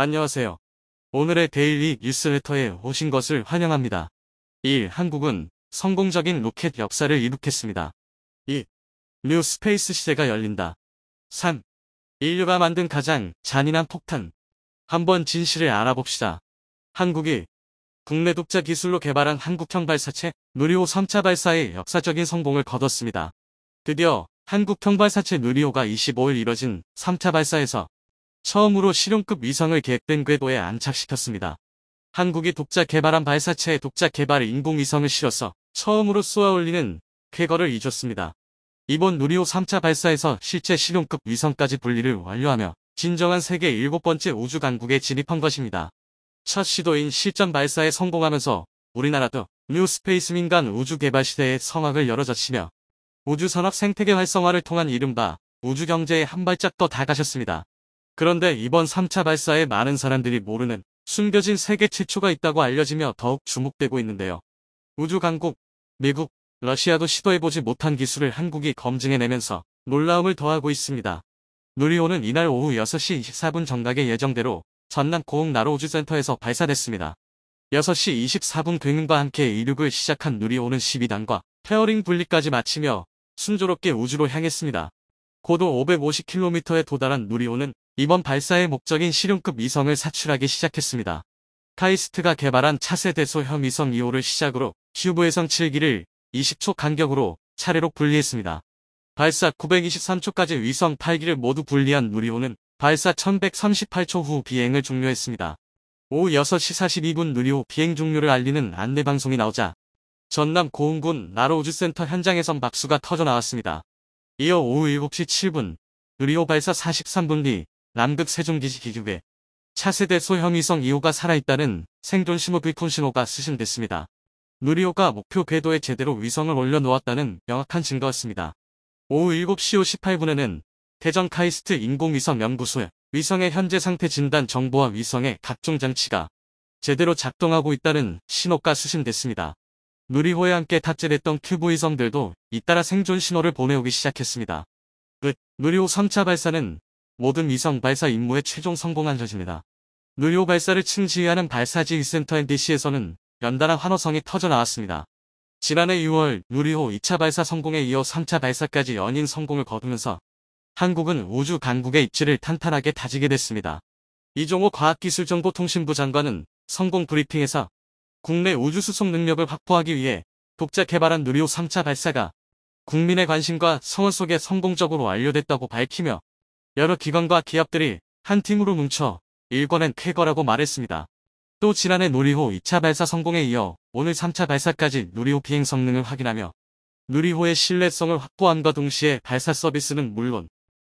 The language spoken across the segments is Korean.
안녕하세요. 오늘의 데일리 뉴스레터에 오신 것을 환영합니다. 1. 한국은 성공적인 로켓 역사를 이룩했습니다. 2. 뉴 스페이스 시대가 열린다. 3. 인류가 만든 가장 잔인한 폭탄. 한번 진실을 알아봅시다. 한국이 국내 독자 기술로 개발한 한국형 발사체 누리호 3차 발사의 역사적인 성공을 거뒀습니다. 드디어 한국형 발사체 누리호가 25일 이뤄진 3차 발사에서 처음으로 실용급 위성을 계획된 궤도에 안착시켰습니다. 한국이 독자 개발한 발사체에 독자 개발 인공위성을 실어서 처음으로 쏘아 올리는 쾌거를 이뤘습니다. 이번 누리호 3차 발사에서 실제 실용급 위성까지 분리를 완료하며 진정한 세계 7번째 우주 강국에 진입한 것입니다. 첫 시도인 실전 발사에 성공하면서 우리나라도 뉴 스페이스 민간 우주 개발 시대의 성악을 열어젖히며 우주산업 생태계 활성화를 통한 이른바 우주경제에 한 발짝 더 다가섰습니다. 그런데 이번 3차 발사에 많은 사람들이 모르는 숨겨진 세계 최초가 있다고 알려지며 더욱 주목되고 있는데요. 우주 강국, 미국, 러시아도 시도해보지 못한 기술을 한국이 검증해내면서 놀라움을 더하고 있습니다. 누리호는 이날 오후 6시 24분 정각의 예정대로 전남 고흥 나로우주센터에서 발사됐습니다. 6시 24분 굉음과 함께 이륙을 시작한 누리호는 12단과 페어링 분리까지 마치며 순조롭게 우주로 향했습니다. 고도 550km에 도달한 누리호는 이번 발사의 목적인 실용급 위성을 사출하기 시작했습니다. 카이스트가 개발한 차세대 소형 위성 2호를 시작으로 큐브위성 7기를 20초 간격으로 차례로 분리했습니다. 발사 923초까지 위성 8기를 모두 분리한 누리호는 발사 1138초 후 비행을 종료했습니다. 오후 6시 42분 누리호 비행 종료를 알리는 안내방송이 나오자 전남 고흥군 나로우주센터 현장에선 박수가 터져 나왔습니다. 이어 오후 7시 7분 누리호 발사 43분 뒤 남극 세종기지 기급에 차세대 소형 위성 2호가 살아있다는 생존 신호 비콘 신호가 수신됐습니다. 누리호가 목표 궤도에 제대로 위성을 올려놓았다는 명확한 증거였습니다. 오후 7시 58분에는 대전 카이스트 인공위성 연구소에 위성의 현재 상태 진단 정보와 위성의 각종 장치가 제대로 작동하고 있다는 신호가 수신됐습니다. 누리호에 함께 탑재됐던 큐브 위성들도 잇따라 생존 신호를 보내오기 시작했습니다. 누리호 3차 발사는 모든 위성 발사 임무에 최종 성공한 것입니다. 누리호 발사를 칭지휘하는 발사지휘센터 NDC에서는 연달아 환호성이 터져 나왔습니다. 지난해 6월 누리호 2차 발사 성공에 이어 3차 발사까지 연인 성공을 거두면서 한국은 우주 강국의 입지를 탄탄하게 다지게 됐습니다. 이종호 과학기술정보통신부 장관은 성공 브리핑에서 국내 우주 수송 능력을 확보하기 위해 독자 개발한 누리호 3차 발사가 국민의 관심과 성원 속에 성공적으로 완료됐다고 밝히며 여러 기관과 기업들이 한 팀으로 뭉쳐 일궈낸 쾌거라고 말했습니다. 또 지난해 누리호 2차 발사 성공에 이어 오늘 3차 발사까지 누리호 비행 성능을 확인하며 누리호의 신뢰성을 확보함과 동시에 발사 서비스는 물론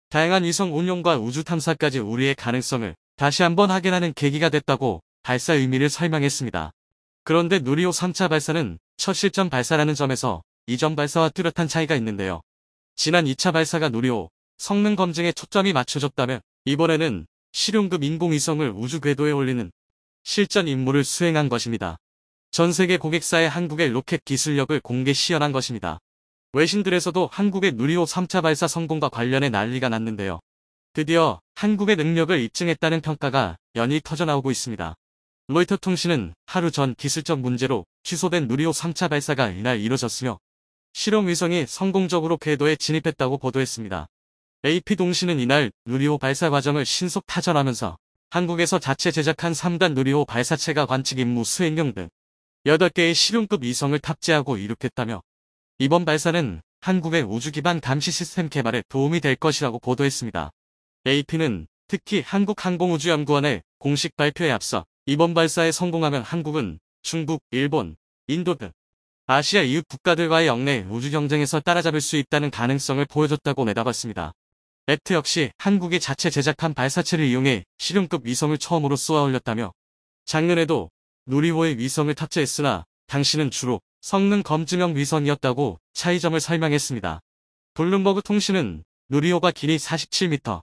다양한 위성 운용과 우주 탐사까지 우리의 가능성을 다시 한번 확인하는 계기가 됐다고 발사 의미를 설명했습니다. 그런데 누리호 3차 발사는 첫 실전 발사라는 점에서 이전 발사와 뚜렷한 차이가 있는데요. 지난 2차 발사가 누리호 성능 검증에 초점이 맞춰졌다면 이번에는 실용급 인공위성을 우주 궤도에 올리는 실전 임무를 수행한 것입니다. 전 세계 고객사의 한국의 로켓 기술력을 공개 시연한 것입니다. 외신들에서도 한국의 누리호 3차 발사 성공과 관련해 난리가 났는데요. 드디어 한국의 능력을 입증했다는 평가가 연일 터져나오고 있습니다. 로이터 통신은 하루 전 기술적 문제로 취소된 누리호 3차 발사가 이날 이뤄졌으며 실용 위성이 성공적으로 궤도에 진입했다고 보도했습니다. AP통신은 이날 누리호 발사 과정을 신속 타전하면서 한국에서 자체 제작한 3단 누리호 발사체가 관측 임무 수행용 등 8개의 실용급 위성을 탑재하고 이륙했다며 이번 발사는 한국의 우주 기반 감시 시스템 개발에 도움이 될 것이라고 보도했습니다. AP는 특히 한국항공우주연구원의 공식 발표에 앞서 이번 발사에 성공하면 한국은 중국, 일본, 인도 등 아시아 이웃 국가들과의 역내 우주 경쟁에서 따라잡을 수 있다는 가능성을 보여줬다고 내다봤습니다. 애트 역시 한국이 자체 제작한 발사체를 이용해 실용급 위성을 처음으로 쏘아 올렸다며 작년에도 누리호의 위성을 탑재했으나 당시는 주로 성능 검증형 위성이었다고 차이점을 설명했습니다. 블룸버그 통신은 누리호가 길이 47m,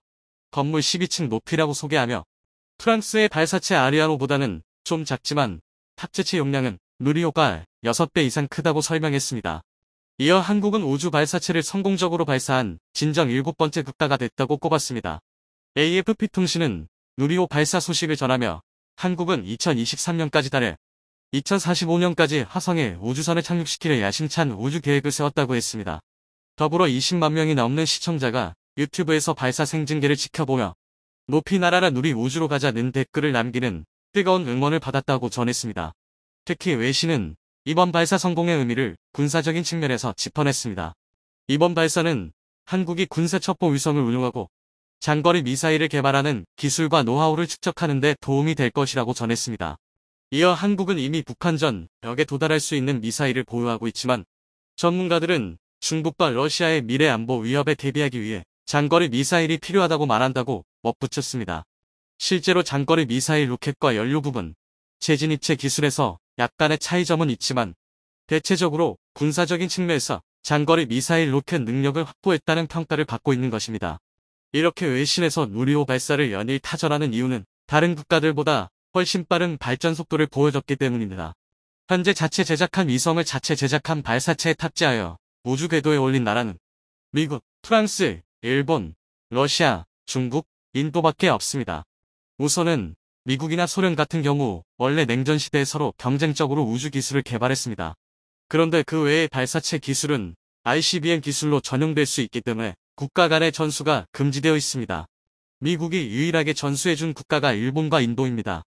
건물 12층 높이라고 소개하며 프랑스의 발사체 아리아노보다는 좀 작지만 탑재체 용량은 누리호가 6배 이상 크다고 설명했습니다. 이어 한국은 우주 발사체를 성공적으로 발사한 진정 7번째 국가가 됐다고 꼽았습니다. AFP 통신은 누리호 발사 소식을 전하며 한국은 2023년까지 달에 2045년까지 화성에 우주선을 착륙시킬 야심찬 우주 계획을 세웠다고 했습니다. 더불어 20만 명이 넘는 시청자가 유튜브에서 발사 생중계를 지켜보며 높이 날아라 누리 우주로 가자는 댓글을 남기는 뜨거운 응원을 받았다고 전했습니다. 특히 외신은 이번 발사 성공의 의미를 군사적인 측면에서 짚어냈습니다. 이번 발사는 한국이 군사 첩보 위성을 운용하고 장거리 미사일을 개발하는 기술과 노하우를 축적하는 데 도움이 될 것이라고 전했습니다. 이어 한국은 이미 북한전 벽에 도달할 수 있는 미사일을 보유하고 있지만 전문가들은 중국과 러시아의 미래 안보 위협에 대비하기 위해 장거리 미사일이 필요하다고 말한다고 멋붙였습니다. 실제로 장거리 미사일 로켓과 연료 부분, 재진입체 기술에서 약간의 차이점은 있지만 대체적으로 군사적인 측면에서 장거리 미사일 로켓 능력을 확보했다는 평가를 받고 있는 것입니다. 이렇게 외신에서 누리호 발사를 연일 타전하는 이유는 다른 국가들보다 훨씬 빠른 발전 속도를 보여줬기 때문입니다. 현재 자체 제작한 위성을 자체 제작한 발사체에 탑재하여 우주 궤도에 올린 나라는 미국, 프랑스, 일본, 러시아, 중국, 인도밖에 없습니다. 우선은 미국이나 소련 같은 경우 원래 냉전 시대에 서로 경쟁적으로 우주 기술을 개발했습니다. 그런데 그 외의 발사체 기술은 ICBM 기술로 전용될 수 있기 때문에 국가 간의 전수가 금지되어 있습니다. 미국이 유일하게 전수해준 국가가 일본과 인도입니다.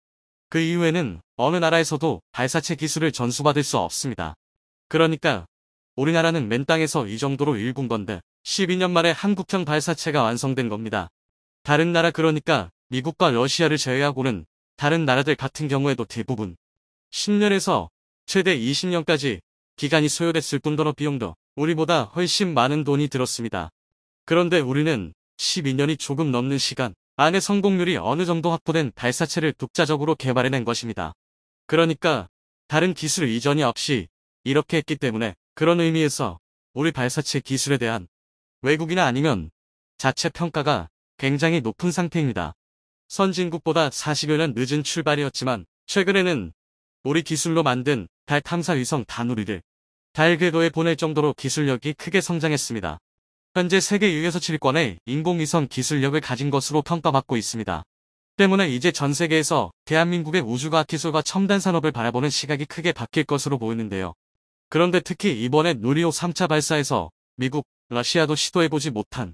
그 이후에는 어느 나라에서도 발사체 기술을 전수받을 수 없습니다. 그러니까 우리나라는 맨 땅에서 이 정도로 일군 건데 12년 만에 한국형 발사체가 완성된 겁니다. 다른 나라 그러니까 미국과 러시아를 제외하고는 다른 나라들 같은 경우에도 대부분 10년에서 최대 20년까지 기간이 소요됐을 뿐더러 비용도 우리보다 훨씬 많은 돈이 들었습니다. 그런데 우리는 12년이 조금 넘는 시간 안에 성공률이 어느 정도 확보된 발사체를 독자적으로 개발해낸 것입니다. 그러니까 다른 기술 이전이 없이 이렇게 했기 때문에 그런 의미에서 우리 발사체 기술에 대한 외국이나 아니면 자체 평가가 굉장히 높은 상태입니다. 선진국보다 40여 년 늦은 출발이었지만 최근에는 우리 기술로 만든 달 탐사 위성 다누리를 달 궤도에 보낼 정도로 기술력이 크게 성장했습니다. 현재 세계 유효서 7위권의 인공위성 기술력을 가진 것으로 평가받고 있습니다. 때문에 이제 전 세계에서 대한민국의 우주과학 기술과 첨단 산업을 바라보는 시각이 크게 바뀔 것으로 보이는데요. 그런데 특히 이번에 누리호 3차 발사에서 미국, 러시아도 시도해보지 못한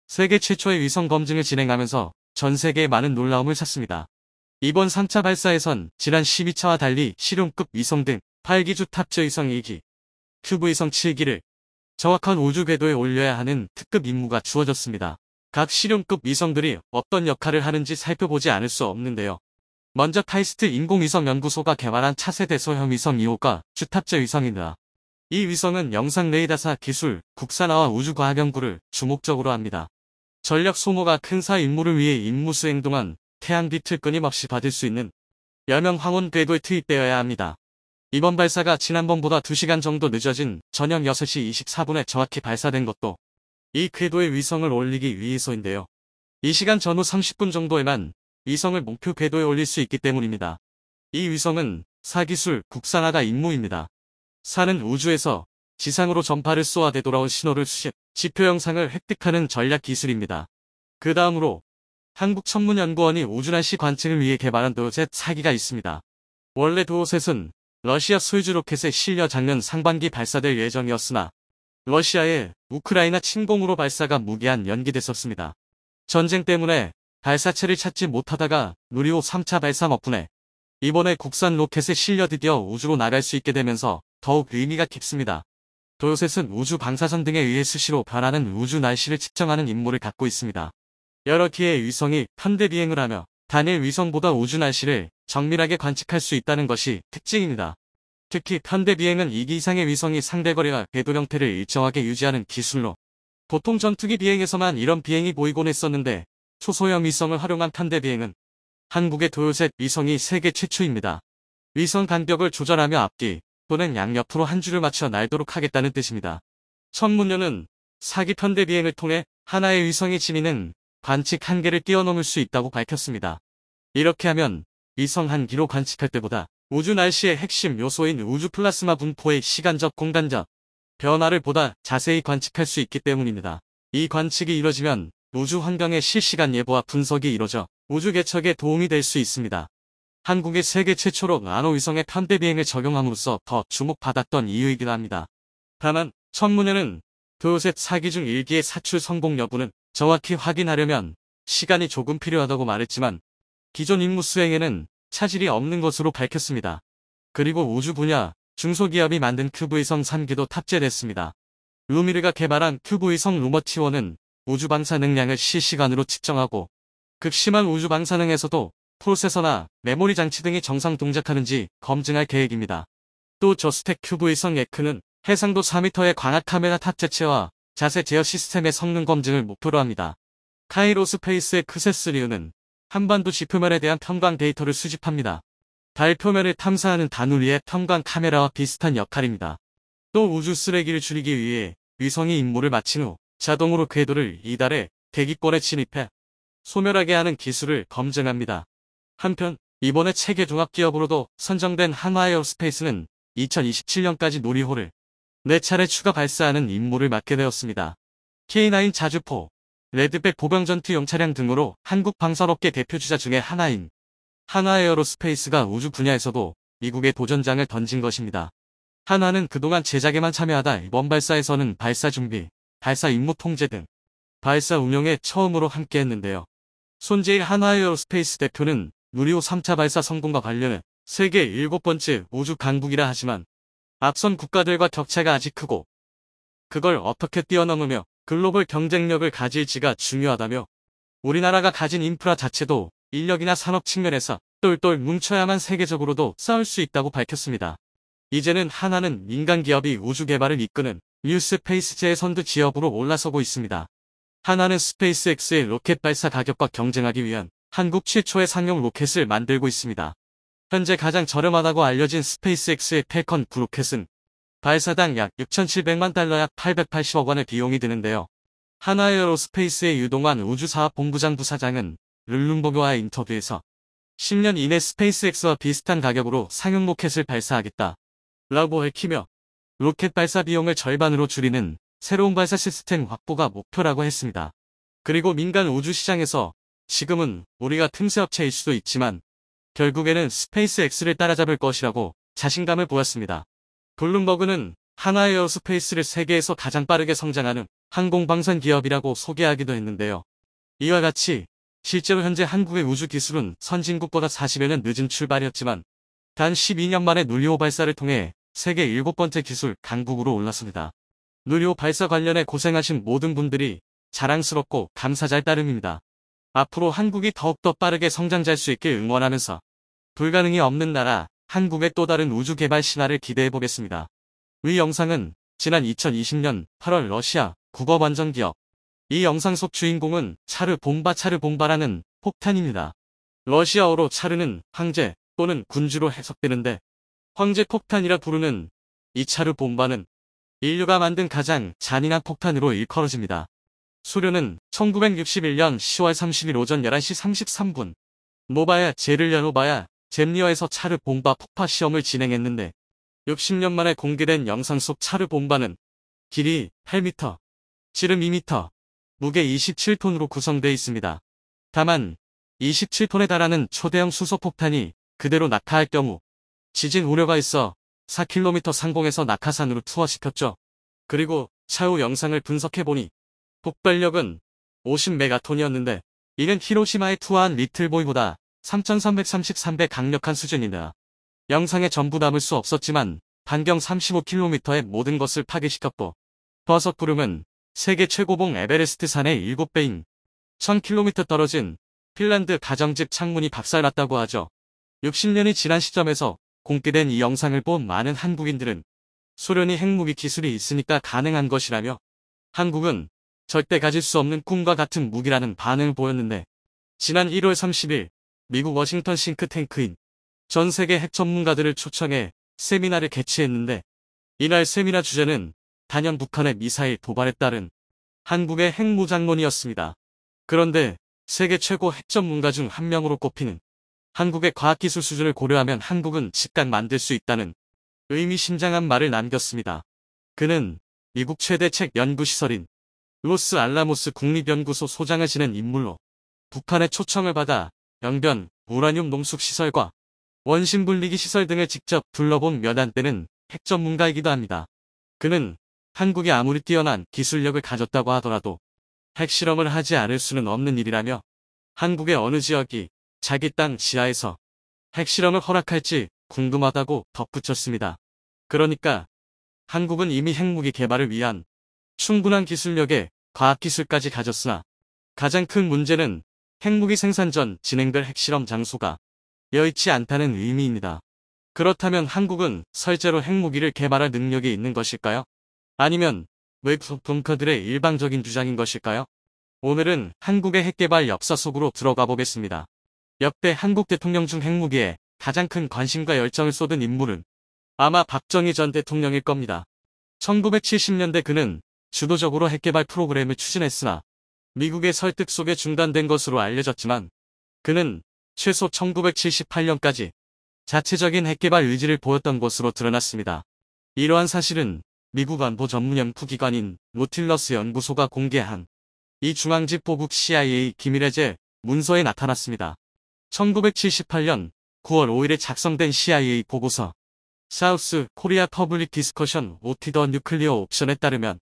세계 최초의 위성 검증을 진행하면서 전 세계에 많은 놀라움을 샀습니다. 이번 3차 발사에선 지난 12차와 달리 실용급 위성 등 8기주 탑재 위성 2기, 큐브 위성 7기를 정확한 우주 궤도에 올려야 하는 특급 임무가 주어졌습니다. 각 실용급 위성들이 어떤 역할을 하는지 살펴보지 않을 수 없는데요. 먼저 카이스트 인공위성 연구소가 개발한 차세대 소형 위성 2호가 주탑재 위성입니다. 이 위성은 영상 레이더사 기술, 국산화와 우주과학 연구를 주목적으로 합니다. 전력 소모가 큰 임무를 위해 임무 수행 동안 태양 빛을 끊임없이 받을 수 있는 여명 황혼 궤도에 투입되어야 합니다. 이번 발사가 지난번보다 2시간 정도 늦어진 저녁 6시 24분에 정확히 발사된 것도 이 궤도에 위성을 올리기 위해서인데요. 이 시간 전후 30분 정도에만 위성을 목표 궤도에 올릴 수 있기 때문입니다. 이 위성은 사기술 국산화가 임무입니다. 사는 우주에서 지상으로 전파를 쏘아 되돌아온 신호를 수십, 지표 영상을 획득하는 전략 기술입니다. 그 다음으로 한국천문연구원이 우주날씨 관측을 위해 개발한 도요셋 4기가 있습니다. 원래 도요셋은 러시아 소유주 로켓에 실려 작년 상반기 발사될 예정이었으나 러시아의 우크라이나 침공으로 발사가 무기한 연기됐었습니다. 전쟁 때문에 발사체를 찾지 못하다가 누리호 3차 발사 덕분에 이번에 국산 로켓에 실려 드디어 우주로 나갈 수 있게 되면서 더욱 의미가 깊습니다. 도요셋은 우주 방사선 등에 의해 수시로 변하는 우주 날씨를 측정하는 임무를 갖고 있습니다. 여러 기의 위성이 편대 비행을 하며 단일 위성보다 우주 날씨를 정밀하게 관측할 수 있다는 것이 특징입니다. 특히 편대 비행은 2기 이상의 위성이 상대거리와 궤도 형태를 일정하게 유지하는 기술로 보통 전투기 비행에서만 이런 비행이 보이곤 했었는데 초소형 위성을 활용한 편대 비행은 한국의 도요셋 위성이 세계 최초입니다. 위성 간격을 조절하며 앞뒤 또는 양옆으로 한 줄을 맞춰 날도록 하겠다는 뜻입니다. 천문료는 4기 편대 비행을 통해 하나의 위성이 지니는 관측 한계를 뛰어넘을 수 있다고 밝혔습니다. 이렇게 하면 위성 한 기로 관측할 때보다 우주 날씨의 핵심 요소인 우주 플라스마 분포의 시간적 공간적 변화를 보다 자세히 관측할 수 있기 때문입니다. 이 관측이 이뤄지면 우주 환경의 실시간 예보와 분석이 이뤄져 우주 개척에 도움이 될 수 있습니다. 한국이 세계 최초로 나노위성의 편대 비행을 적용함으로써 더 주목받았던 이유이기도 합니다. 다만 천문에는 도요셋 4기 중 1기의 사출 성공 여부는 정확히 확인하려면 시간이 조금 필요하다고 말했지만 기존 임무 수행에는 차질이 없는 것으로 밝혔습니다. 그리고 우주 분야 중소기업이 만든 큐브위성 3기도 탑재됐습니다. 루미르가 개발한 큐브위성 루머T1은 우주 방사 능량을 실시간으로 측정하고 극심한 우주 방사능에서도 프로세서나 메모리 장치 등이 정상 동작하는지 검증할 계획입니다. 또 저스텍 큐브위성 에크는 해상도 4m의 광학 카메라 탑재체와 자세 제어 시스템의 성능 검증을 목표로 합니다. 카이로스페이스의 크세스리우는 한반도 지표면에 대한 편광 데이터를 수집합니다. 달 표면을 탐사하는 다누리의 편광 카메라와 비슷한 역할입니다. 또 우주 쓰레기를 줄이기 위해 위성이 임무를 마친 후 자동으로 궤도를 이달의 대기권에 진입해 소멸하게 하는 기술을 검증합니다. 한편 이번에 체계 종합기업으로도 선정된 한화에어로스페이스는 2027년까지 누리호를 4차례 추가 발사하는 임무를 맡게 되었습니다. K9 자주포, 레드백 보병전투용 차량 등으로 한국 방산업계 대표주자 중에 하나인 한화에어로스페이스가 우주 분야에서도 미국에 도전장을 던진 것입니다. 한화는 그동안 제작에만 참여하다 이번 발사에서는 발사 준비, 발사 임무 통제 등 발사 운영에 처음으로 함께했는데요. 손재일 한화에어로스페이스 대표는 누리호 3차 발사 성공과 관련해 세계 7번째 우주 강국이라 하지만 앞선 국가들과 격차가 아직 크고 그걸 어떻게 뛰어넘으며 글로벌 경쟁력을 가질지가 중요하다며 우리나라가 가진 인프라 자체도 인력이나 산업 측면에서 똘똘 뭉쳐야만 세계적으로도 싸울 수 있다고 밝혔습니다. 이제는 한화는 민간 기업이 우주 개발을 이끄는 뉴스페이스제의 선두 지역으로 올라서고 있습니다. 한화는 스페이스X의 로켓 발사 가격과 경쟁하기 위한 한국 최초의 상용 로켓을 만들고 있습니다. 현재 가장 저렴하다고 알려진 스페이스X의 펠컨 9 로켓은 발사당 약 6,700만 달러 약 880억 원의 비용이 드는데요. 한화에어로스페이스의 유동환 우주사업본부장 부사장은 룰룸버그와의 인터뷰에서 10년 이내 스페이스X와 비슷한 가격으로 상용 로켓을 발사하겠다 라고 밝히며 로켓 발사 비용을 절반으로 줄이는 새로운 발사 시스템 확보가 목표라고 했습니다. 그리고 민간 우주 시장에서 지금은 우리가 틈새 업체일 수도 있지만 결국에는 스페이스X를 따라잡을 것이라고 자신감을 보였습니다. 블룸버그는 한화에어로스페이스를 세계에서 가장 빠르게 성장하는 항공방산 기업이라고 소개하기도 했는데요. 이와 같이 실제로 현재 한국의 우주 기술은 선진국보다 40여 년 늦은 출발이었지만 단 12년 만에 누리호 발사를 통해 세계 7번째 기술 강국으로 올랐습니다. 누리호 발사 관련해 고생하신 모든 분들이 자랑스럽고 감사잘 따름입니다. 앞으로 한국이 더욱더 빠르게 성장할 수 있길 응원하면서 불가능이 없는 나라 한국의 또 다른 우주 개발 신화를 기대해보겠습니다. 위 영상은 지난 2020년 8월 러시아 국어반전기업 이 영상 속 주인공은 차르 bom바라는 폭탄입니다. 러시아어로 차르는 황제 또는 군주로 해석되는데 황제 폭탄이라 부르는 이 차르 bom바는 인류가 만든 가장 잔인한 폭탄으로 일컬어집니다. 수료는 1961년 10월 30일 오전 11시 33분 노바야 제를야노바야 잼리어에서 차르 bom바 폭파 시험을 진행했는데 60년 만에 공개된 영상 속 차르 bom바는 길이 8m, 지름 2m, 무게 27톤으로 구성되어 있습니다. 다만 27톤에 달하는 초대형 수소폭탄이 그대로 낙하할 경우 지진 우려가 있어 4km 상공에서 낙하산으로 투하시켰죠. 그리고 차후 영상을 분석해보니 폭발력은 50메가톤이었는데 이는 히로시마에 투하한 리틀보이보다 3333배 강력한 수준이다. 영상에 전부 담을 수 없었지만 반경 35km의 모든 것을 파괴시켰고 버석구름은 세계 최고봉 에베레스트 산의 7배인 1000km 떨어진 핀란드 가정집 창문이 박살났다고 하죠. 60년이 지난 시점에서 공개된 이 영상을 본 많은 한국인들은 소련이 핵무기 기술이 있으니까 가능한 것이라며 한국은 절대 가질 수 없는 꿈과 같은 무기라는 반응을 보였는데 지난 1월 30일 미국 워싱턴 싱크탱크인 전 세계 핵 전문가들을 초청해 세미나를 개최했는데 이날 세미나 주제는 단연 북한의 미사일 도발에 따른 한국의 핵무장론이었습니다. 그런데 세계 최고 핵 전문가 중 한 명으로 꼽히는 한국의 과학기술 수준을 고려하면 한국은 즉각 만들 수 있다는 의미심장한 말을 남겼습니다. 그는 미국 최대 책 연구시설인 로스 알라모스 국립연구소 소장을 지낸 인물로 북한의 초청을 받아 영변, 우라늄 농축 시설과 원심 분리기 시설 등을 직접 둘러본 몇 안때는 핵 전문가이기도 합니다. 그는 한국이 아무리 뛰어난 기술력을 가졌다고 하더라도 핵실험을 하지 않을 수는 없는 일이라며 한국의 어느 지역이 자기 땅 지하에서 핵실험을 허락할지 궁금하다고 덧붙였습니다. 그러니까 한국은 이미 핵무기 개발을 위한 충분한 기술력에 과학기술까지 가졌으나 가장 큰 문제는 핵무기 생산 전 진행될 핵실험 장소가 여의치 않다는 의미입니다. 그렇다면 한국은 실제로 핵무기를 개발할 능력이 있는 것일까요? 아니면 외국 벙커들의 일방적인 주장인 것일까요? 오늘은 한국의 핵개발 역사 속으로 들어가 보겠습니다. 역대 한국 대통령 중 핵무기에 가장 큰 관심과 열정을 쏟은 인물은 아마 박정희 전 대통령일 겁니다. 1970년대 그는 주도적으로 핵개발 프로그램을 추진했으나 미국의 설득 속에 중단된 것으로 알려졌지만 그는 최소 1978년까지 자체적인 핵개발 의지를 보였던 것으로 드러났습니다. 이러한 사실은 미국 안보 전문 연구기관인 노틸러스 연구소가 공개한 이 중앙집 보국 CIA 기밀해제 문서에 나타났습니다. 1978년 9월 5일에 작성된 CIA 보고서 사우스 코리아 퍼블릭 디스커션 오티 더 뉴클리어 옵션에 따르면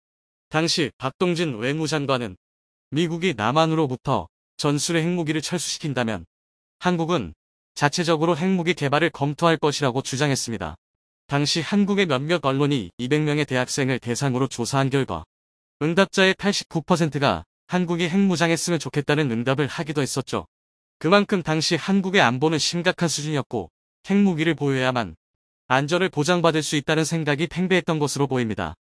당시 박동진 외무장관은 미국이 남한으로부터 전술의 핵무기를 철수시킨다면 한국은 자체적으로 핵무기 개발을 검토할 것이라고 주장했습니다. 당시 한국의 몇몇 언론이 200명의 대학생을 대상으로 조사한 결과 응답자의 89%가 한국이 핵무장했으면 좋겠다는 응답을 하기도 했었죠. 그만큼 당시 한국의 안보는 심각한 수준이었고 핵무기를 보유해야만 안전을 보장받을 수 있다는 생각이 팽배했던 것으로 보입니다.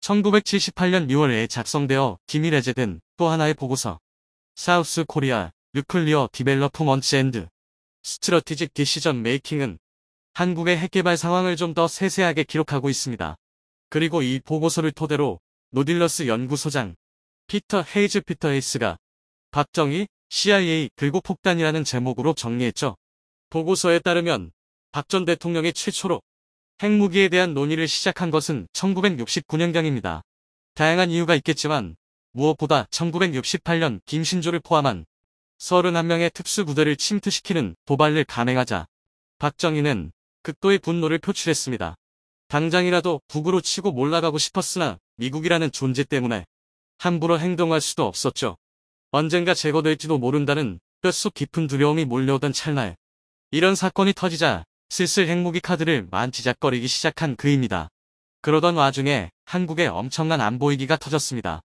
1978년 6월에 작성되어 기밀해제된 또 하나의 보고서 사우스 코리아 뉴클리어 디벨로프먼트 앤드 스트러티직 디시전 메이킹은 한국의 핵개발 상황을 좀 더 세세하게 기록하고 있습니다. 그리고 이 보고서를 토대로 노딜러스 연구소장 피터 헤이스가 박정희, CIA 긁고 폭탄이라는 제목으로 정리했죠. 보고서에 따르면 박 전 대통령이 최초로 핵무기에 대한 논의를 시작한 것은 1969년경입니다. 다양한 이유가 있겠지만 무엇보다 1968년 김신조를 포함한 31명의 특수부대를 침투시키는 도발을 감행하자 박정희는 극도의 분노를 표출했습니다. 당장이라도 북으로 치고 몰락가고 싶었으나 미국이라는 존재 때문에 함부로 행동할 수도 없었죠. 언젠가 제거될지도 모른다는 뼛속 깊은 두려움이 몰려오던 찰나에 이런 사건이 터지자 슬슬 핵무기 카드를 만지작거리기 시작한 그입니다. 그러던 와중에 한국에 엄청난 안보위기가 터졌습니다.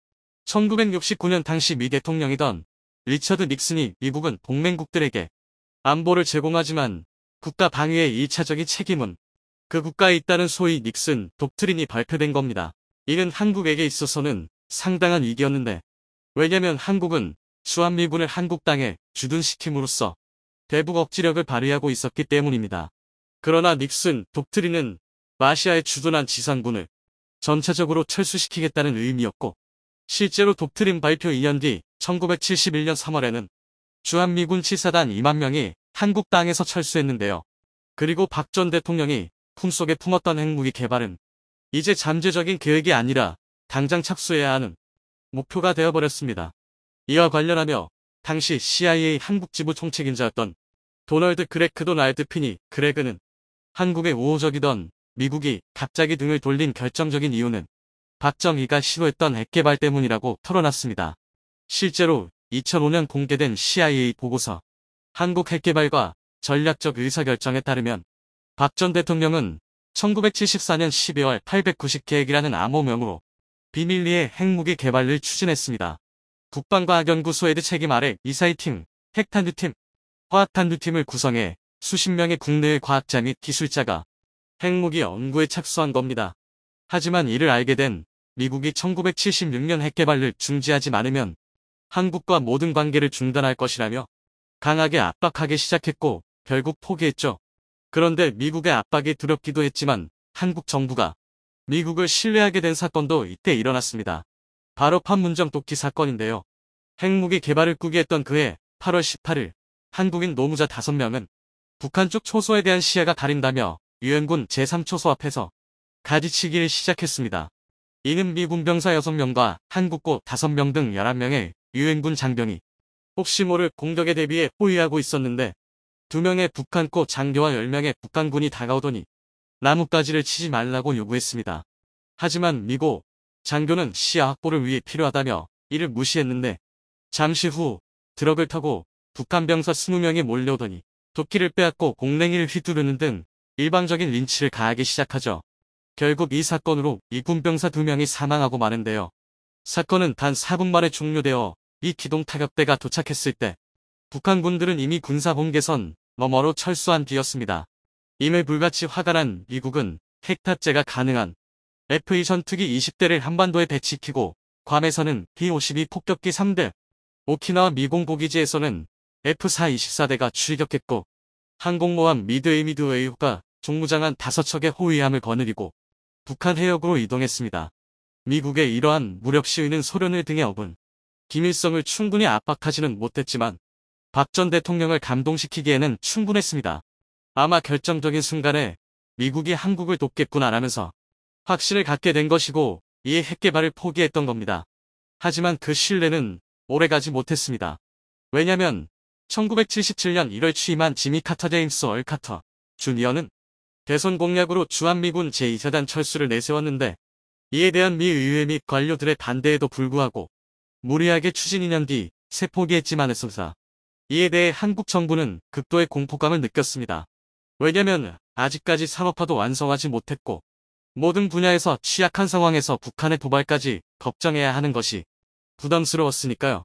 1969년 당시 미 대통령이던 리처드 닉슨이 미국은 동맹국들에게 안보를 제공하지만 국가 방위의 1차적인 책임은 그 국가에 있다는 소위 닉슨 독트린이 발표된 겁니다. 이는 한국에게 있어서는 상당한 위기였는데 왜냐면 한국은 주한미군을 한국 땅에 주둔시킴으로써 대북 억지력을 발휘하고 있었기 때문입니다. 그러나 닉슨 독트린은 러시아에 주둔한 지상군을 전체적으로 철수시키겠다는 의미였고 실제로 독트린 발표 2년 뒤 1971년 3월에는 주한미군 7사단 2만 명이 한국 땅에서 철수했는데요. 그리고 박 전 대통령이 품속에 품었던 핵무기 개발은 이제 잠재적인 계획이 아니라 당장 착수해야 하는 목표가 되어버렸습니다. 이와 관련하며 당시 CIA 한국지부 총책임자였던 도널드 그레크 도날드 피니 그레그는 한국의 우호적이던 미국이 갑자기 등을 돌린 결정적인 이유는 박정희가 시도했던 핵개발 때문이라고 털어놨습니다. 실제로 2005년 공개된 CIA 보고서 한국 핵개발과 전략적 의사결정에 따르면 박 전 대통령은 1974년 12월 890계획이라는 암호명으로 비밀리에 핵무기 개발을 추진했습니다. 국방과학연구소 헤드 책임 아래 미사일팀, 핵탄두팀, 화학탄두팀을 구성해 수십 명의 국내의 과학자 및 기술자가 핵무기 연구에 착수한 겁니다. 하지만 이를 알게 된 미국이 1976년 핵개발을 중지하지 않으면 한국과 모든 관계를 중단할 것이라며 강하게 압박하기 시작했고 결국 포기했죠. 그런데 미국의 압박이 두렵기도 했지만 한국 정부가 미국을 신뢰하게 된 사건도 이때 일어났습니다. 바로 판문점 도끼 사건인데요. 핵무기 개발을 꾸기했던 그해 8월 18일 한국인 노무자 5명은 북한 쪽 초소에 대한 시야가 가린다며 유엔군 제3초소 앞에서 가지치기를 시작했습니다. 이는 미 군병사 6명과 한국고 5명 등 11명의 유엔군 장병이 혹시 모를 공격에 대비해 호위하고 있었는데 2명의 북한고 장교와 10명의 북한군이 다가오더니 나뭇가지를 치지 말라고 요구했습니다. 하지만 미고 장교는 시야 확보를 위해 필요하다며 이를 무시했는데 잠시 후 트럭을 타고 북한 병사 20명이 몰려오더니 도끼를 빼앗고 공랭이를 휘두르는 등 일방적인 린치를 가하기 시작하죠. 결국 이 사건으로 이군 병사 2명이 사망하고 마는데요. 사건은 단 4분 만에 종료되어 이 기동 타격대가 도착했을 때 북한군들은 이미 군사본계선 너머로 철수한 뒤였습니다. 이에 불같이 화가 난 미국은 핵 탑재가 가능한 F-2 전투기 20대를 한반도에 배치키고 괌에서는 B-52 폭격기 3대, 오키나와 미공고기지에서는 F-4 24대가 출격했고 항공모함 미드웨이후가 종무장한 5척의 호위함을 거느리고 북한 해역으로 이동했습니다. 미국의 이러한 무력 시위는 소련을 등에 업은 김일성을 충분히 압박하지는 못했지만 박 전 대통령을 감동시키기에는 충분했습니다. 아마 결정적인 순간에 미국이 한국을 돕겠구나라면서 확신을 갖게 된 것이고 이에 핵 개발을 포기했던 겁니다. 하지만 그 신뢰는 오래가지 못했습니다. 왜냐면 1977년 1월 취임한 지미 카터 제임스 얼 카터 주니어는 대선 공약으로 주한미군 제2사단 철수를 내세웠는데 이에 대한 미 의회 및 관료들의 반대에도 불구하고 무리하게 추진 2년 뒤 세포기했지만 했습니다. 이에 대해 한국 정부는 극도의 공포감을 느꼈습니다. 왜냐면 아직까지 산업화도 완성하지 못했고 모든 분야에서 취약한 상황에서 북한의 도발까지 걱정해야 하는 것이 부담스러웠으니까요.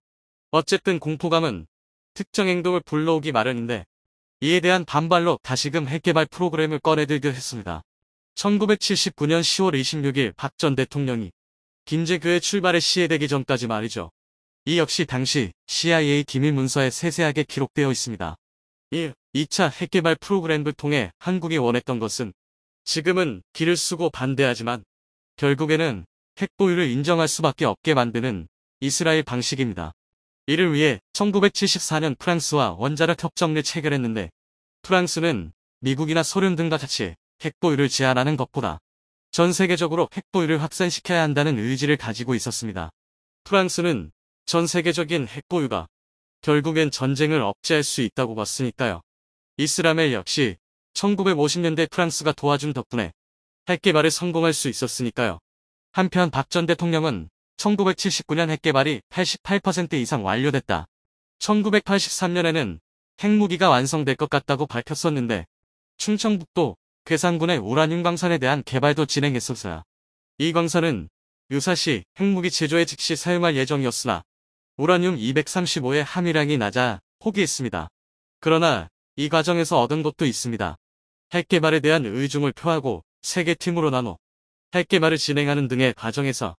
어쨌든 공포감은 특정 행동을 불러오기 마련인데 이에 대한 반발로 다시금 핵개발 프로그램을 꺼내들기도 했습니다. 1979년 10월 26일 박 전 대통령이 김제교회 출발에 시해되기 전까지 말이죠. 이 역시 당시 CIA 기밀 문서에 세세하게 기록되어 있습니다. 1. 2차 핵개발 프로그램을 통해 한국이 원했던 것은 지금은 기를 쓰고 반대하지만 결국에는 핵 보유를 인정할 수밖에 없게 만드는 이스라엘 방식입니다. 이를 위해 1974년 프랑스와 원자력 협정을 체결했는데 프랑스는 미국이나 소련 등과 같이 핵 보유를 제한하는 것보다 전 세계적으로 핵 보유를 확산시켜야 한다는 의지를 가지고 있었습니다. 프랑스는 전 세계적인 핵 보유가 결국엔 전쟁을 억제할 수 있다고 봤으니까요. 이스라엘 역시 1950년대 프랑스가 도와준 덕분에 핵개발에 성공할 수 있었으니까요. 한편 박 전 대통령은 1979년 핵개발이 88% 이상 완료됐다. 1983년에는 핵무기가 완성될 것 같다고 밝혔었는데 충청북도 괴산군의 우라늄 광산에 대한 개발도 진행했었어요. 이 광산은 유사시 핵무기 제조에 즉시 사용할 예정이었으나 우라늄 235의 함유량이 낮아 포기했습니다. 그러나 이 과정에서 얻은 것도 있습니다. 핵개발에 대한 의중을 표하고 세 개 팀으로 나눠 핵개발을 진행하는 등의 과정에서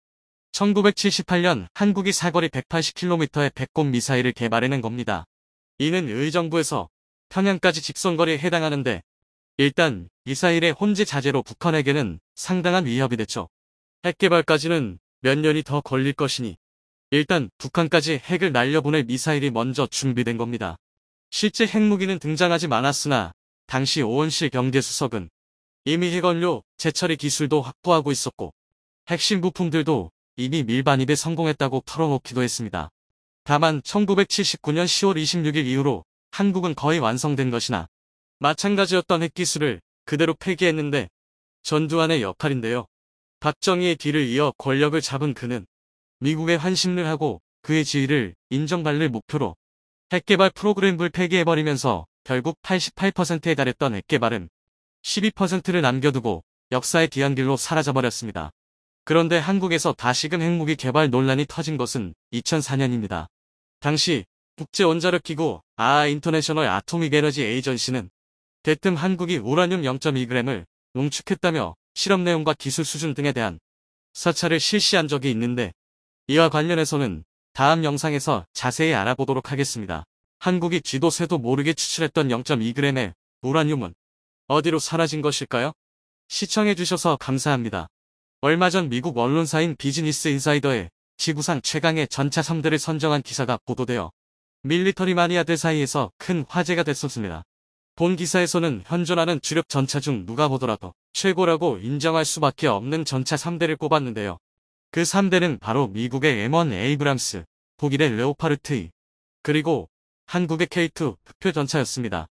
1978년 한국이 사거리 180km의 백곰 미사일을 개발해낸 겁니다. 이는 의정부에서 평양까지 직선거리에 해당하는데 일단 미사일의 혼재 자재로 북한에게는 상당한 위협이 됐죠. 핵개발까지는 몇 년이 더 걸릴 것이니 일단 북한까지 핵을 날려보낼 미사일이 먼저 준비된 겁니다. 실제 핵무기는 등장하지 않았으나 당시 오원실 경제수석은 이미 핵원료 재처리 기술도 확보하고 있었고 핵심 부품들도 이미 밀반입에 성공했다고 털어놓기도 했습니다. 다만 1979년 10월 26일 이후로 한국은 거의 완성된 것이나 마찬가지였던 핵기술을 그대로 폐기했는데 전두환의 역할인데요. 박정희의 뒤를 이어 권력을 잡은 그는 미국에 환심을 하고 그의 지위를 인정받을 목표로 핵개발 프로그램을 폐기해버리면서 결국 88%에 달했던 핵개발은 12%를 남겨두고 역사의 뒤안길로 사라져버렸습니다. 그런데 한국에서 다시금 핵무기 개발 논란이 터진 것은 2004년입니다. 당시 국제원자력기구 인터내셔널 아토믹 에너지 에이전시는 대뜸 한국이 우라늄 0.2g을 농축했다며 실험 내용과 기술 수준 등에 대한 사찰을 실시한 적이 있는데 이와 관련해서는 다음 영상에서 자세히 알아보도록 하겠습니다. 한국이 쥐도 새도 모르게 추출했던 0.2g의 우라늄은 어디로 사라진 것일까요? 시청해주셔서 감사합니다. 얼마 전 미국 언론사인 비즈니스 인사이더에 지구상 최강의 전차 3대를 선정한 기사가 보도되어 밀리터리 마니아들 사이에서 큰 화제가 됐었습니다. 본 기사에서는 현존하는 주력 전차 중 누가 보더라도 최고라고 인정할 수밖에 없는 전차 3대를 꼽았는데요. 그 3대는 바로 미국의 M1 에이브람스, 독일의 레오파르트 2, 그리고 한국의 K2 흑표 전차였습니다.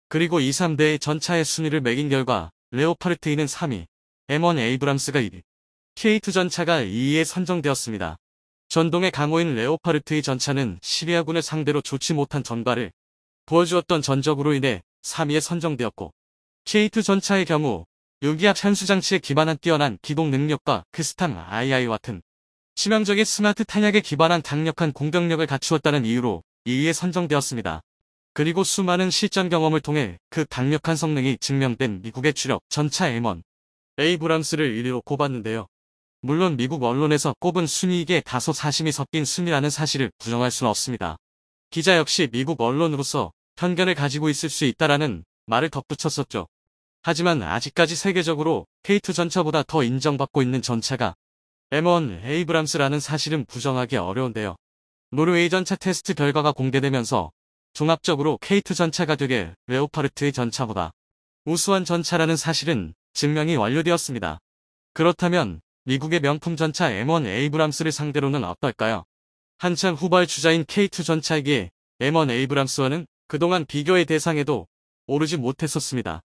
그리고 2, 3대의 전차의 순위를 매긴 결과 레오파르트 2는 3위, M1 에이브람스가 1위, K2 전차가 2위에 선정되었습니다. 전동의 강호인 레오파르트 2 전차는 시리아군을 상대로 좋지 못한 전과를 보여주었던 전적으로 인해 3위에 선정되었고, K2 전차의 경우 유기압 산수장치에 기반한 뛰어난 기동 능력과 크스탕 II와 같은 치명적인 스마트 탄약에 기반한 강력한 공격력을 갖추었다는 이유로 2위에 선정되었습니다. 그리고 수많은 실전 경험을 통해 그 강력한 성능이 증명된 미국의 주력 전차 M1 에이브람스를 1위로 꼽았는데요. 물론 미국 언론에서 꼽은 순위이기에 다소 사심이 섞인 순위라는 사실을 부정할 수는 없습니다. 기자 역시 미국 언론으로서 편견을 가지고 있을 수 있다라는 말을 덧붙였었죠. 하지만 아직까지 세계적으로 K2 전차보다 더 인정받고 있는 전차가 M1 에이브람스라는 사실은 부정하기 어려운데요. 노르웨이 전차 테스트 결과가 공개되면서 종합적으로 K2 전차가 되게 레오파르트의 전차보다 우수한 전차라는 사실은 증명이 완료되었습니다. 그렇다면 미국의 명품 전차 M1 에이브람스를 상대로는 어떨까요? 한창 후발 주자인 K2 전차이기에 M1 에이브람스와는 그동안 비교의 대상에도 오르지 못했었습니다.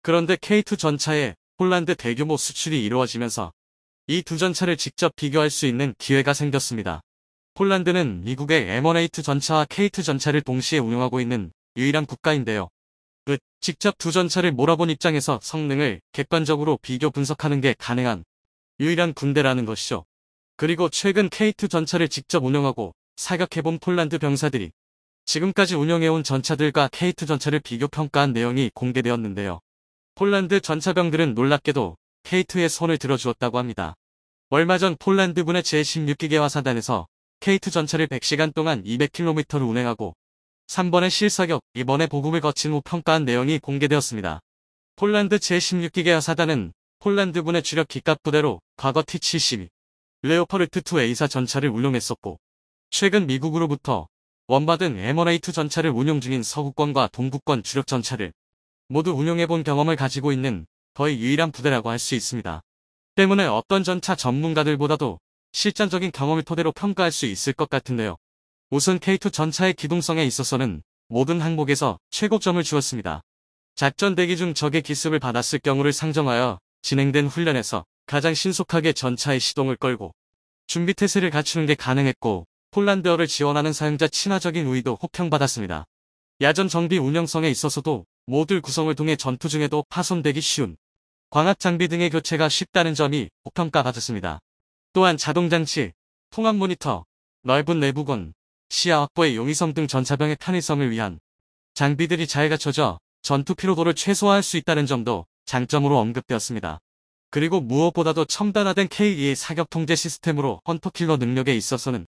그런데 K2 전차의 폴란드 대규모 수출이 이루어지면서 이 두 전차를 직접 비교할 수 있는 기회가 생겼습니다. 폴란드는 미국의 M1A2 전차와 K2 전차를 동시에 운용하고 있는 유일한 국가인데요. 직접 두 전차를 몰아본 입장에서 성능을 객관적으로 비교 분석하는 게 가능한 유일한 군대라는 것이죠. 그리고 최근 K2 전차를 직접 운용하고 사격해본 폴란드 병사들이 지금까지 운용해온 전차들과 K2 전차를 비교 평가한 내용이 공개되었는데요. 폴란드 전차병들은 놀랍게도 K2에 손을 들어주었다고 합니다. 얼마 전 폴란드군의 제16기계화 사단에서 K2 전차를 100시간 동안 200km를 운행하고 3번의 실사격, 2번의 보급을 거친 후 평가한 내용이 공개되었습니다. 폴란드 제16기계화 사단은 폴란드군의 주력 기갑 부대로 과거 T-72 레오파르트 2A4 전차를 운용했었고, 최근 미국으로부터 원받은 M1A2 전차를 운용 중인 서구권과 동구권 주력 전차를 모두 운용해본 경험을 가지고 있는 거의 유일한 부대라고 할 수 있습니다. 때문에 어떤 전차 전문가들보다도 실전적인 경험을 토대로 평가할 수 있을 것 같은데요. 우선 K2 전차의 기동성에 있어서는 모든 항목에서 최고점을 주었습니다. 작전 대기 중 적의 기습을 받았을 경우를 상정하여 진행된 훈련에서 가장 신속하게 전차의 시동을 끌고 준비 태세를 갖추는 게 가능했고, 폴란드어를 지원하는 사용자 친화적인 우위도 호평받았습니다. 야전 정비 운영성에 있어서도 모듈 구성을 통해 전투 중에도 파손되기 쉬운 광학 장비 등의 교체가 쉽다는 점이 고평가받았습니다. 또한 자동장치, 통합 모니터, 넓은 내부건, 시야 확보의 용이성 등 전차병의 편의성을 위한 장비들이 잘 갖춰져 전투 피로도를 최소화할 수 있다는 점도 장점으로 언급되었습니다. 그리고 무엇보다도 첨단화된 K2의 사격 통제 시스템으로 헌터킬러 능력에 있어서는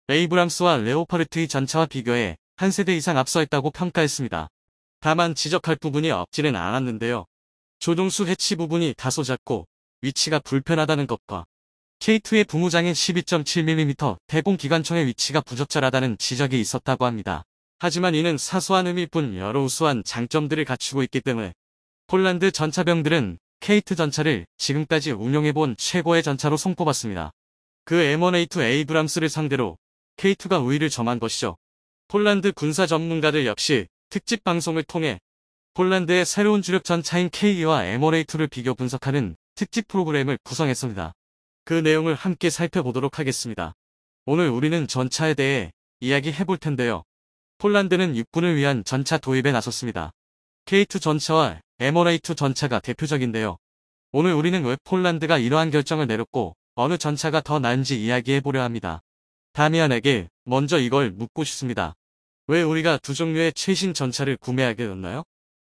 에이브람스와 레오파르트의 전차와 비교해 한 세대 이상 앞서있다고 평가했습니다. 다만 지적할 부분이 없지는 않았는데요. 조종수 해치 부분이 다소 작고 위치가 불편하다는 것과 K2의 부무장인 12.7mm 대공 기관총의 위치가 부적절하다는 지적이 있었다고 합니다. 하지만 이는 사소한 의미일 뿐 여러 우수한 장점들을 갖추고 있기 때문에 폴란드 전차병들은 K2 전차를 지금까지 운용해본 최고의 전차로 손꼽았습니다. 그 M1A2 에이브람스를 상대로 K2가 우위를 점한 것이죠. 폴란드 군사 전문가들 역시 특집 방송을 통해 폴란드의 새로운 주력 전차인 K2와 M1A2를 비교 분석하는 특집 프로그램을 구성했습니다. 그 내용을 함께 살펴보도록 하겠습니다. 오늘 우리는 전차에 대해 이야기해볼 텐데요. 폴란드는 육군을 위한 전차 도입에 나섰습니다. K2 전차와 M1A2 전차가 대표적인데요. 오늘 우리는 왜 폴란드가 이러한 결정을 내렸고 어느 전차가 더 나은지 이야기해보려 합니다. 다미안에게 먼저 이걸 묻고 싶습니다. 왜 우리가 두 종류의 최신 전차를 구매하게 됐나요?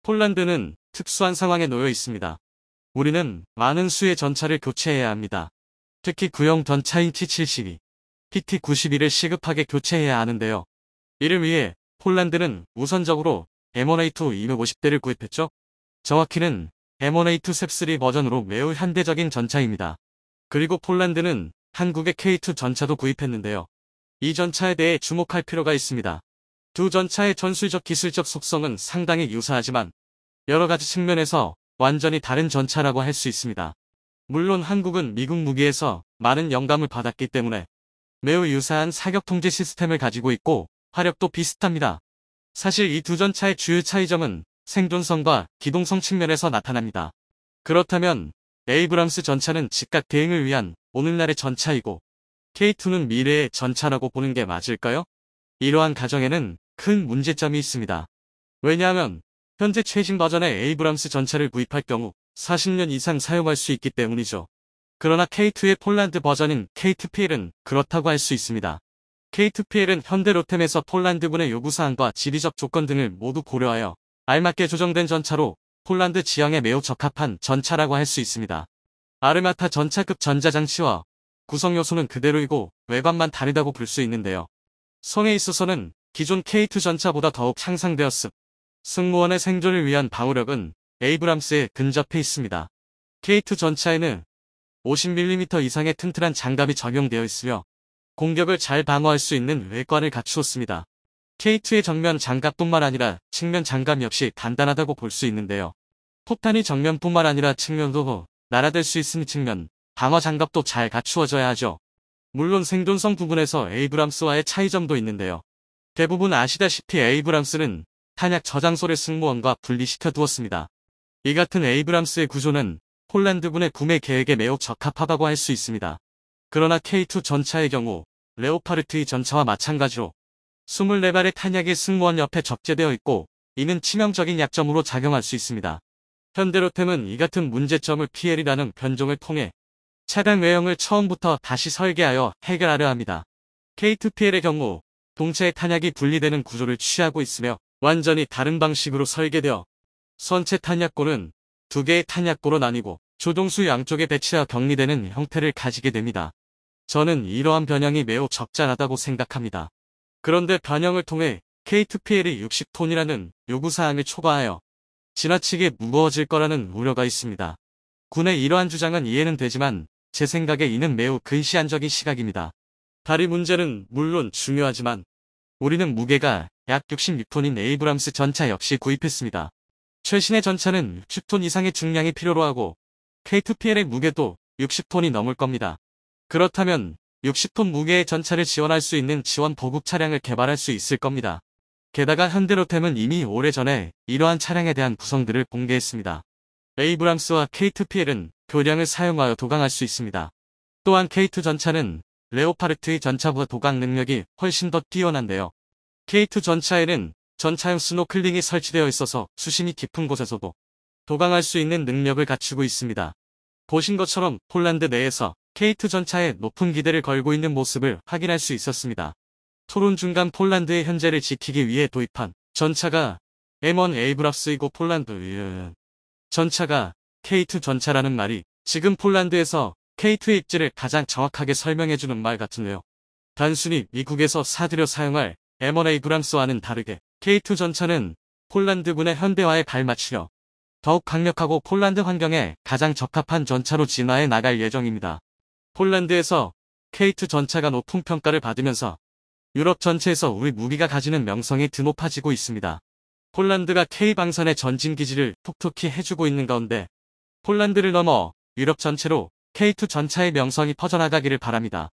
폴란드는 특수한 상황에 놓여 있습니다. 우리는 많은 수의 전차를 교체해야 합니다. 특히 구형 전차인 T-72, PT-91을 시급하게 교체해야 하는데요. 이를 위해 폴란드는 우선적으로 M1A2 250대를 구입했죠. 정확히는 M1A2 셉3 버전으로 매우 현대적인 전차입니다. 그리고 폴란드는 한국의 K2 전차도 구입했는데요. 이 전차에 대해 주목할 필요가 있습니다. 두 전차의 전술적 기술적 속성은 상당히 유사하지만 여러 가지 측면에서 완전히 다른 전차라고 할 수 있습니다. 물론 한국은 미국 무기에서 많은 영감을 받았기 때문에 매우 유사한 사격 통제 시스템을 가지고 있고 화력도 비슷합니다. 사실 이 두 전차의 주요 차이점은 생존성과 기동성 측면에서 나타납니다. 그렇다면 에이브람스 전차는 즉각 대응을 위한 오늘날의 전차이고 K2는 미래의 전차라고 보는 게 맞을까요? 이러한 가정에는 큰 문제점이 있습니다. 왜냐하면 현재 최신 버전의 에이브람스 전차를 구입할 경우 40년 이상 사용할 수 있기 때문이죠. 그러나 K2의 폴란드 버전인 K2PL은 그렇다고 할 수 있습니다. K2PL은 현대 로템에서 폴란드군의 요구사항과 지리적 조건 등을 모두 고려하여 알맞게 조정된 전차로 폴란드 지형에 매우 적합한 전차라고 할 수 있습니다. 아르마타 전차급 전자장치와 구성 요소는 그대로이고 외관만 다르다고 볼 수 있는데요. 성에 있어서는 기존 K2 전차보다 더욱 향상되었음. 승무원의 생존을 위한 방어력은 에이브람스에 근접해 있습니다. K2 전차에는 50mm 이상의 튼튼한 장갑이 적용되어 있으며 공격을 잘 방어할 수 있는 외관을 갖추었습니다. K2의 정면 장갑뿐만 아니라 측면 장갑 역시 간단하다고 볼 수 있는데요. 폭탄이 정면뿐만 아니라 측면도 날아들 수 있는 측면, 방어 장갑도 잘 갖추어져야 하죠. 물론 생존성 부분에서 에이브람스와의 차이점도 있는데요. 대부분 아시다시피 에이브람스는 탄약 저장소를 승무원과 분리시켜 두었습니다. 이 같은 에이브람스의 구조는 폴란드군의 구매 계획에 매우 적합하다고 할 수 있습니다. 그러나 K2 전차의 경우 레오파르트의 전차와 마찬가지로 24발의 탄약이 승무원 옆에 적재되어 있고 이는 치명적인 약점으로 작용할 수 있습니다. 현대로템은 이 같은 문제점을 PL이라는 변종을 통해 차량 외형을 처음부터 다시 설계하여 해결하려 합니다. K2PL의 경우 동체의 탄약이 분리되는 구조를 취하고 있으며 완전히 다른 방식으로 설계되어 선체 탄약고는 두 개의 탄약고로 나뉘고 조종수 양쪽에 배치하여 격리되는 형태를 가지게 됩니다. 저는 이러한 변형이 매우 적절하다고 생각합니다. 그런데 변형을 통해 K2PL이 60톤이라는 요구사항을 초과하여 지나치게 무거워질 거라는 우려가 있습니다. 군의 이러한 주장은 이해는 되지만 제 생각에 이는 매우 근시안적인 시각입니다. 다리 문제는 물론 중요하지만 우리는 무게가 약 66톤인 에이브람스 전차 역시 구입했습니다. 최신의 전차는 60톤 이상의 중량이 필요로 하고 K2PL의 무게도 60톤이 넘을 겁니다. 그렇다면 60톤 무게의 전차를 지원할 수 있는 지원 보급 차량을 개발할 수 있을 겁니다. 게다가 현대로템은 이미 오래전에 이러한 차량에 대한 구성들을 공개했습니다. 에이브람스와 K2PL은 교량을 사용하여 도강할 수 있습니다. 또한 K2 전차는 레오파르트의 전차보다 도강 능력이 훨씬 더 뛰어난데요. K2 전차에는 전차용 스노클링이 설치되어 있어서 수심이 깊은 곳에서도 도강할 수 있는 능력을 갖추고 있습니다. 보신 것처럼 폴란드 내에서 K2 전차에 높은 기대를 걸고 있는 모습을 확인할 수 있었습니다. 토론 중간 폴란드의 현재를 지키기 위해 도입한 전차가 M1 에이브람스이고 폴란드 전차가 K2 전차라는 말이 지금 폴란드에서 K2의 입지를 가장 정확하게 설명해주는 말 같은데요. 단순히 미국에서 사들여 사용할 M1 에이브람스와는 다르게 K2 전차는 폴란드군의 현대화에 발맞추려 더욱 강력하고 폴란드 환경에 가장 적합한 전차로 진화해 나갈 예정입니다. 폴란드에서 K2 전차가 높은 평가를 받으면서 유럽 전체에서 우리 무기가 가지는 명성이 드높아지고 있습니다. 폴란드가 K방산의 전진기지를 톡톡히 해주고 있는 가운데 폴란드를 넘어 유럽 전체로 K2 전차의 명성이 퍼져나가기를 바랍니다.